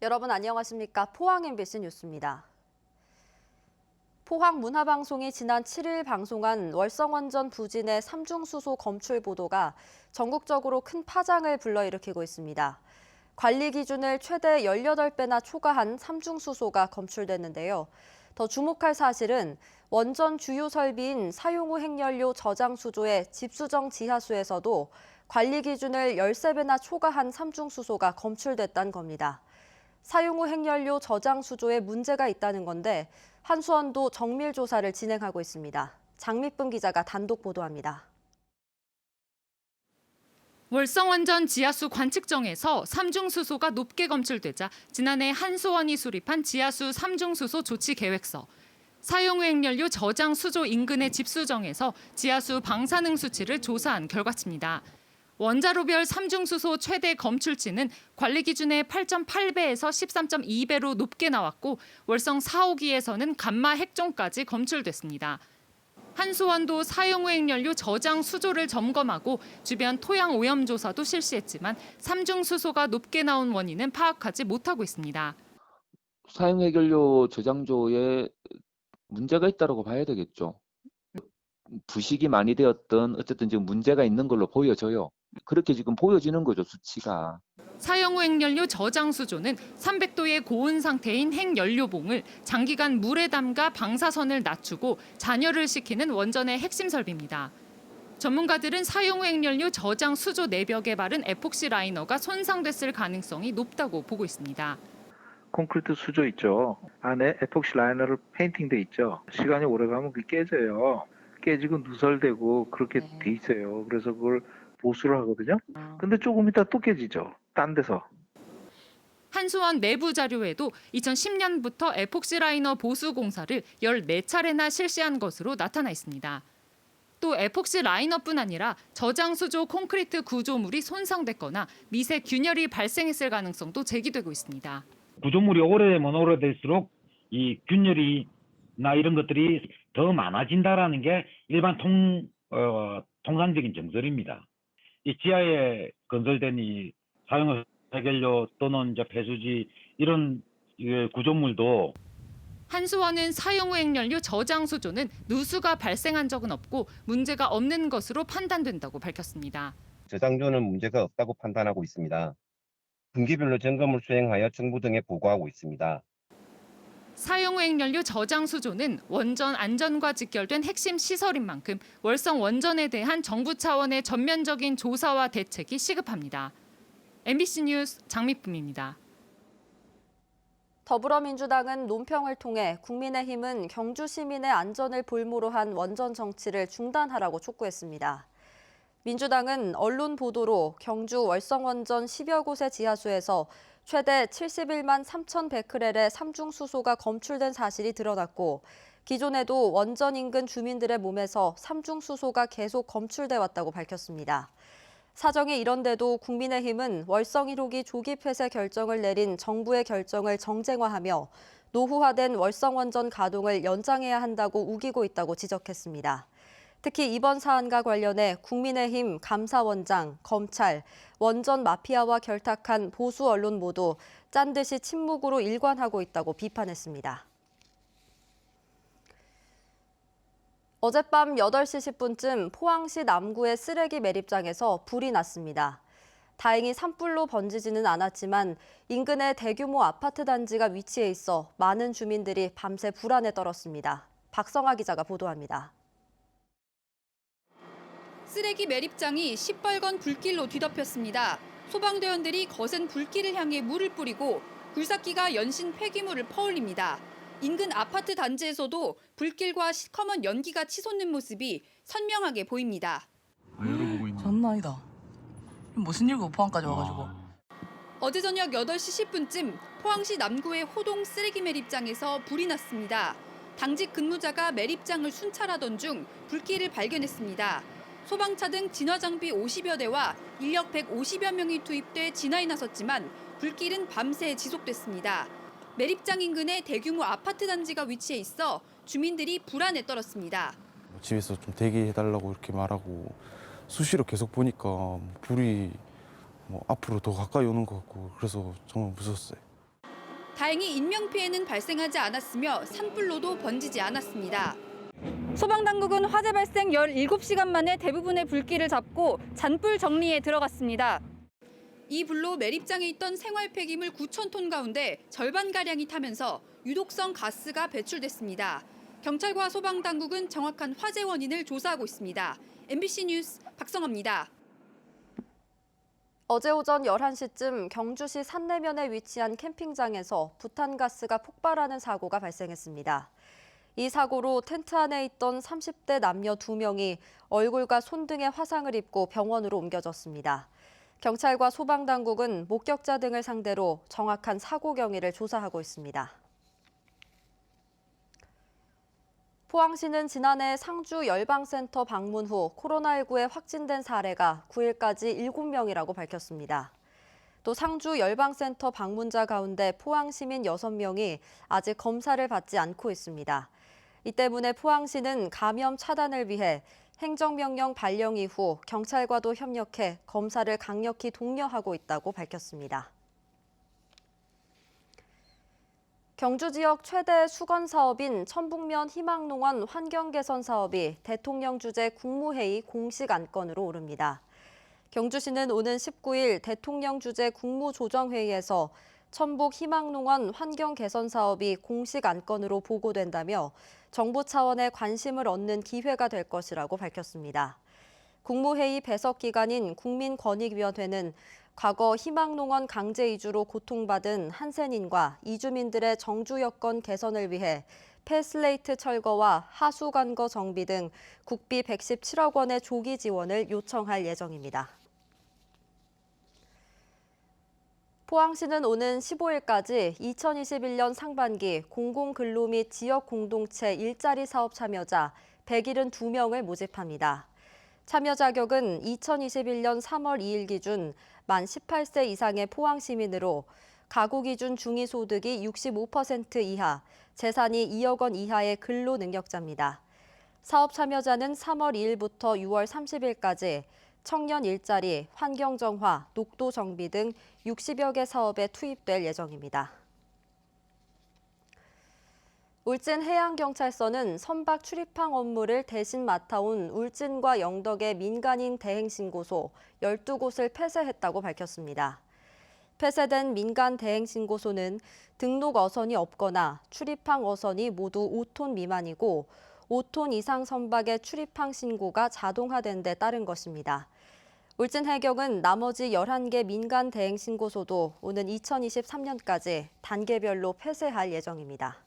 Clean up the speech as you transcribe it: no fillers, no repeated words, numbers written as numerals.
여러분 안녕하십니까? 포항 MBC 뉴스입니다. 포항 문화방송이 지난 7일 방송한 월성원전 부진의 삼중수소 검출 보도가 전국적으로 큰 파장을 불러일으키고 있습니다. 관리 기준을 최대 18배나 초과한 삼중수소가 검출됐는데요. 더 주목할 사실은 원전 주요 설비인 사용 후 핵연료 저장 수조의 집수정 지하수에서도 관리 기준을 13배나 초과한 삼중수소가 검출됐다는 겁니다. 사용 후 핵연료 저장 수조에 문제가 있다는 건데 한수원도 정밀 조사를 진행하고 있습니다. 장미쁨 기자가 단독 보도합니다. 월성원전 지하수 관측정에서 삼중수소가 높게 검출되자 지난해 한수원이 수립한 지하수 삼중수소 조치 계획서, 사용 후 핵연료 저장 수조 인근의 집수정에서 지하수 방사능 수치를 조사한 결과치입니다. 원자로별 삼중수소 최대 검출치는 관리 기준의 8.8배에서 13.2배로 높게 나왔고 월성 4호기에서는 감마 핵종까지 검출됐습니다. 한수원도 사용 후 핵연료 저장 수조를 점검하고 주변 토양 오염 조사도 실시했지만 삼중수소가 높게 나온 원인은 파악하지 못하고 있습니다. 사용 핵연료 저장소에 문제가 있다고 봐야 되겠죠. 부식이 많이 되었던 어쨌든 지금 문제가 있는 걸로 보여져요. 그렇게 지금 보여지는 거죠, 수치가. 사용 후 핵연료 저장 수조는 300도의 고온 상태인 핵연료봉을 장기간 물에 담가 방사선을 낮추고 잔여를 시키는 원전의 핵심 설비입니다. 전문가들은 사용 후 핵연료 저장 수조 내벽에 바른 에폭시 라이너가 손상됐을 가능성이 높다고 보고 있습니다. 콘크리트 수조 있죠. 안에 에폭시 라이너를 페인팅돼 있죠. 시간이 오래 가면 그게 깨져요. 깨지고 누설되고 그렇게 돼 있어요. 그래서 그걸 보수를 하거든요. 근데 조금 있다 또 깨지죠. 딴 데서. 한수원 내부 자료에도 2010년부터 에폭시 라이너 보수 공사를 14차례나 실시한 것으로 나타나 있습니다. 또 에폭시 라이너뿐 아니라 저장 수조 콘크리트 구조물이 손상됐거나 미세 균열이 발생했을 가능성도 제기되고 있습니다. 구조물이 오래되면 오래될수록 이 균열이나 이런 것들이 더 많아진다라는 게 일반 통상적인 정설입니다. 이 지하에 건설된 이 사용 핵연료 또는 이제 배수지 이런 구조물도 한수원은 사용 후 핵연료 저장 수조는 누수가 발생한 적은 없고 문제가 없는 것으로 판단된다고 밝혔습니다. 저장소는 문제가 없다고 판단하고 있습니다. 분기별로 점검을 수행하여 정부 등에 보고하고 있습니다. 사용 후 핵연료 저장 수조는 원전 안전과 직결된 핵심 시설인 만큼 월성 원전에 대한 정부 차원의 전면적인 조사와 대책이 시급합니다. MBC 뉴스 장미쁨입니다. 더불어민주당은 논평을 통해 국민의힘은 경주 시민의 안전을 볼모로 한 원전 정치를 중단하라고 촉구했습니다. 민주당은 언론 보도로 경주 월성원전 10여 곳의 지하수에서 최대 71만 3,100크렐의 삼중수소가 검출된 사실이 드러났고 기존에도 원전 인근 주민들의 몸에서 삼중수소가 계속 검출돼 왔다고 밝혔습니다. 사정이 이런데도 국민의힘은 월성 1호기 조기 폐쇄 결정을 내린 정부의 결정을 정쟁화하며 노후화된 월성원전 가동을 연장해야 한다고 우기고 있다고 지적했습니다. 특히 이번 사안과 관련해 국민의힘 감사원장, 검찰, 원전 마피아와 결탁한 보수 언론 모두 짠 듯이 침묵으로 일관하고 있다고 비판했습니다. 어젯밤 8시 10분쯤 포항시 남구의 쓰레기 매립장에서 불이 났습니다. 다행히 산불로 번지지는 않았지만 인근에 대규모 아파트 단지가 위치해 있어 많은 주민들이 밤새 불안에 떨었습니다. 박성아 기자가 보도합니다. 쓰레기 매립장이 시뻘건 불길로 뒤덮였습니다. 소방대원들이 거센 불길을 향해 물을 뿌리고 굴삭기가 연신 폐기물을 퍼올립니다. 인근 아파트 단지에서도 불길과 시커먼 연기가 치솟는 모습이 선명하게 보입니다. 열어보고 있네. 장난 아니다. 무슨 일고 포항까지 와가지고. 어제 저녁 8시 10분쯤 포항시 남구의 호동 쓰레기 매립장에서 불이 났습니다. 당직 근무자가 매립장을 순찰하던 중 불길을 발견했습니다. 소방차 등 진화 장비 50여 대와 인력 150여 명이 투입돼 진화에 나섰지만 불길은 밤새 지속됐습니다. 매립장 인근에 대규모 아파트 단지가 위치해 있어 주민들이 불안에 떨었습니다. 집에서 좀 대기해달라고 이렇게 말하고 수시로 계속 보니까 불이 앞으로 더 가까이 오는 것 같고 그래서 정말 무서웠어요. 다행히 인명피해는 발생하지 않았으며 산불로도 번지지 않았습니다. 소방당국은 화재 발생 17시간 만에 대부분의 불길을 잡고 잔불 정리에 들어갔습니다. 이 불로 매립장에 있던 생활 폐기물 9,000톤 가운데 절반가량이 타면서 유독성 가스가 배출됐습니다. 경찰과 소방당국은 정확한 화재 원인을 조사하고 있습니다. MBC 뉴스 박성아입니다. 어제 오전 11시쯤 경주시 산내면에 위치한 캠핑장에서 부탄가스가 폭발하는 사고가 발생했습니다. 이 사고로 텐트 안에 있던 30대 남녀 2명이 얼굴과 손 등에 화상을 입고 병원으로 옮겨졌습니다. 경찰과 소방당국은 목격자 등을 상대로 정확한 사고 경위를 조사하고 있습니다. 포항시는 지난해 상주 열방센터 방문 후 코로나19에 확진된 사례가 9일까지 7명이라고 밝혔습니다. 또 상주 열방센터 방문자 가운데 포항 시민 6명이 아직 검사를 받지 않고 있습니다. 이 때문에 포항시는 감염 차단을 위해 행정명령 발령 이후 경찰과도 협력해 검사를 강력히 독려하고 있다고 밝혔습니다. 경주 지역 최대 수건 사업인 천북면 희망농원 환경개선 사업이 대통령 주재 국무회의 공식 안건으로 오릅니다. 경주시는 오는 19일 대통령 주재 국무조정회의에서 천북 희망농원 환경개선 사업이 공식 안건으로 보고된다며 정부 차원의 관심을 얻는 기회가 될 것이라고 밝혔습니다. 국무회의 배석 기관인 국민권익위원회는 과거 희망농원 강제 이주로 고통받은 한센인과 이주민들의 정주 여건 개선을 위해 폐슬레이트 철거와 하수 관거 정비 등 국비 117억 원의 조기 지원을 요청할 예정입니다. 포항시는 오는 15일까지 2021년 상반기 공공근로 및 지역공동체 일자리 사업 참여자 172명을 모집합니다. 참여 자격은 2021년 3월 2일 기준 만 18세 이상의 포항 시민으로 가구 기준 중위소득이 65% 이하, 재산이 2억 원 이하의 근로 능력자입니다. 사업 참여자는 3월 2일부터 6월 30일까지 청년 일자리, 환경 정화, 녹도 정비 등 60여 개 사업에 투입될 예정입니다. 울진해양경찰서는 선박 출입항 업무를 대신 맡아온 울진과 영덕의 민간인 대행신고소 12곳을 폐쇄했다고 밝혔습니다. 폐쇄된 민간 대행신고소는 등록 어선이 없거나 출입항 어선이 모두 5톤 미만이고 5톤 이상 선박의 출입항 신고가 자동화된 데 따른 것입니다. 울진해경은 나머지 11개 민간 대행신고소도 오는 2023년까지 단계별로 폐쇄할 예정입니다.